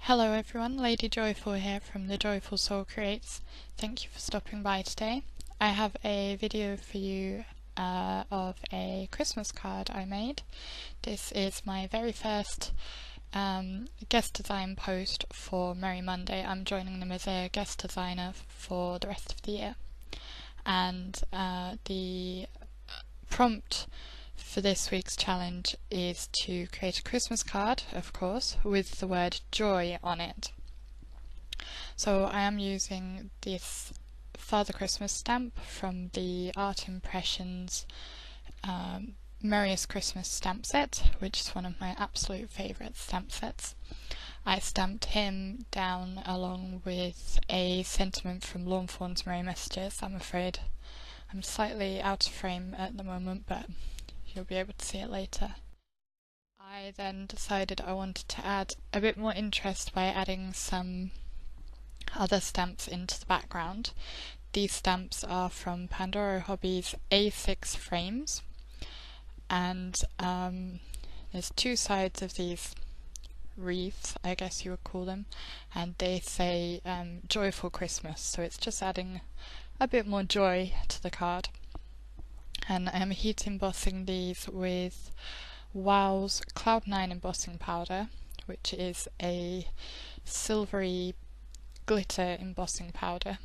Hello everyone, Lady Joyful here from the Joyful Soul Creates. Thank you for stopping by today. I have a video for you of a Christmas card I made. This is my very first guest design post for Merry Monday. I'm joining them as a guest designer for the rest of the year. And the prompt for this week's challenge is to create a Christmas card, of course, with the word joy on it. So I am using this Father Christmas stamp from the Art Impressions Merriest Christmas stamp set, which is one of my absolute favourite stamp sets. I stamped him down along with a sentiment from Fawn's Merry Messages. I'm afraid I'm slightly out of frame at the moment, but you'll be able to see it later. I then decided I wanted to add a bit more interest by adding some other stamps into the background. These stamps are from Panduro Hobby's A6 frames, and there's two sides of these wreaths, I guess you would call them, and they say Joyful Christmas, so it's just adding a bit more joy to the card. And I am heat embossing these with Wow's Cloud9 embossing powder, which is a silvery glitter embossing powder.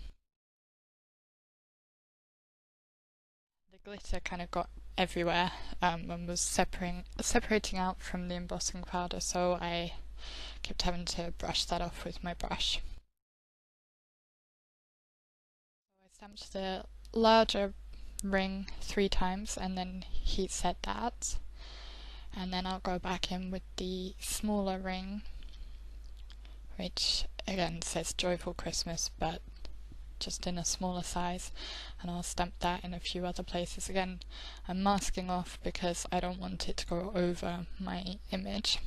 The glitter kind of got everywhere and was separating out from the embossing powder, so I kept having to brush that off with my brush. So I stamped the larger ring 3 times and then heat set that, and then I'll go back in with the smaller ring, which again says Joyful Christmas but just in a smaller size, and I'll stamp that in a few other places. Again, I'm masking off because I don't want it to go over my image.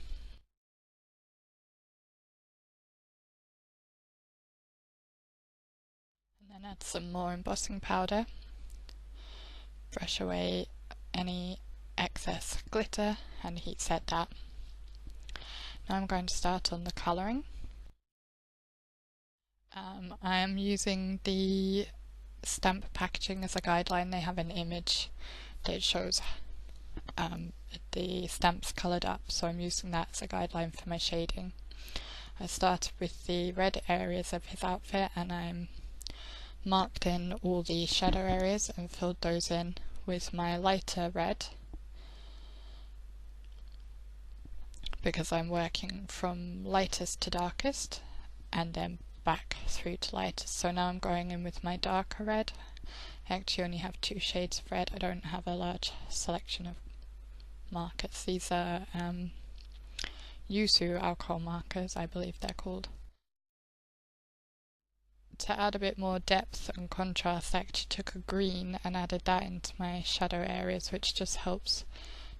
And then add some more embossing powder. Brush away any excess glitter and heat set that. Now I'm going to start on the colouring. I am using the stamp packaging as a guideline. They have an image that shows the stamps coloured up, so I'm using that as a guideline for my shading. I started with the red areas of his outfit and I'm marked in all the shadow areas and filled those in with my lighter red, because I'm working from lightest to darkest and then back through to lightest. So now I'm going in with my darker red. I actually only have 2 shades of red. I don't have a large selection of markers. These are Yosoo alcohol markers, I believe they're called. To add a bit more depth and contrast, I actually took a green and added that into my shadow areas, which just helps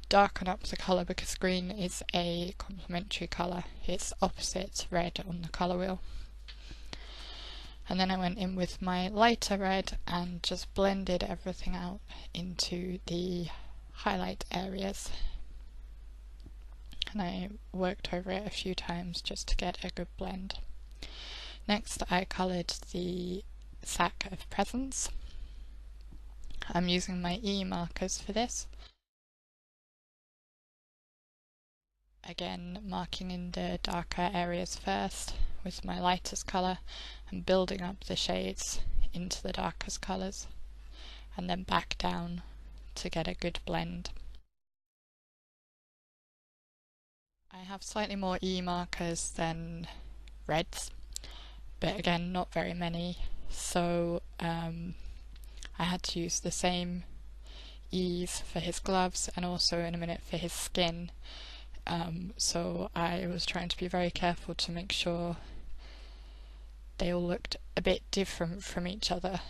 darken up the colour because green is a complementary colour. It's opposite red on the colour wheel. And then I went in with my lighter red and just blended everything out into the highlight areas. And I worked over it a few times just to get a good blend. Next I coloured the sack of presents. I'm using my E markers for this. Again, marking in the darker areas first with my lightest colour and building up the shades into the darkest colours, and then back down to get a good blend. I have slightly more E markers than reds, but again not very many, so I had to use the same E's for his gloves and also in a minute for his skin, so I was trying to be very careful to make sure they all looked a bit different from each other,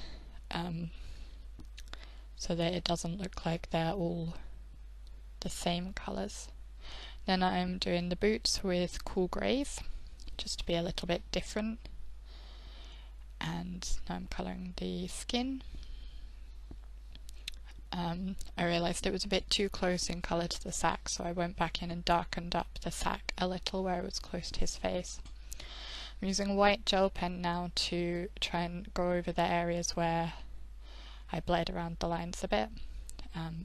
so that it doesn't look like they're all the same colours. Then I'm doing the boots with cool greys just to be a little bit different. And now I'm colouring the skin. I realised it was a bit too close in colour to the sack, so I went back in and darkened up the sack a little where it was close to his face. I'm using a white gel pen now to try and go over the areas where I bled around the lines a bit.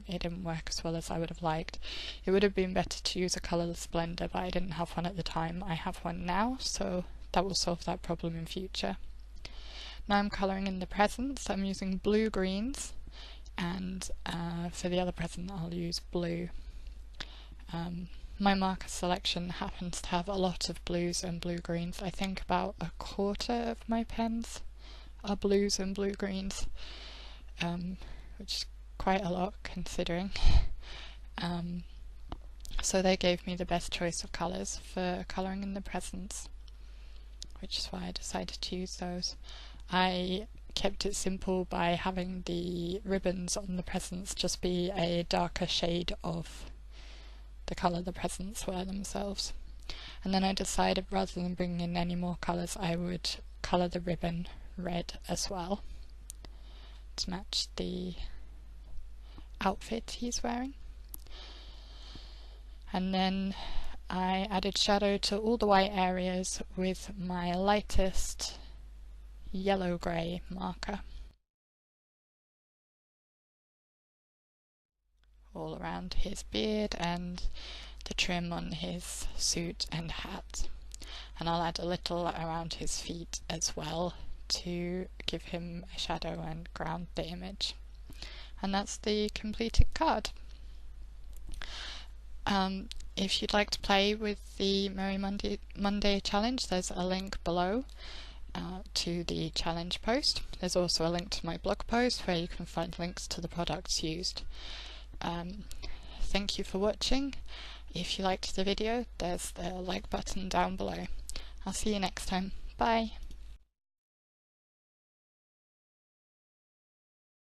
It didn't work as well as I would have liked. It would have been better to use a colourless blender, but I didn't have one at the time. I have one now, so that will solve that problem in future. Now I'm colouring in the presents. I'm using blue greens, and for the other present I'll use blue. My marker selection happens to have a lot of blues and blue greens. I think about a quarter of my pens are blues and blue greens, which is quite a lot considering. So they gave me the best choice of colours for colouring in the presents, which is why I decided to use those. I kept it simple by having the ribbons on the presents just be a darker shade of the colour the presents were themselves. And then I decided rather than bringing in any more colours, I would colour the ribbon red as well to match the outfit he's wearing. And then I added shadow to all the white areas with my lightest yellow-grey marker. All around his beard and the trim on his suit and hat. And I'll add a little around his feet as well to give him a shadow and ground the image. And that's the completed card. If you'd like to play with the Merry Monday challenge, there's a link below to the challenge post. There's also a link to my blog post where you can find links to the products used. Thank you for watching. If you liked the video, there's the like button down below. I'll see you next time. Bye!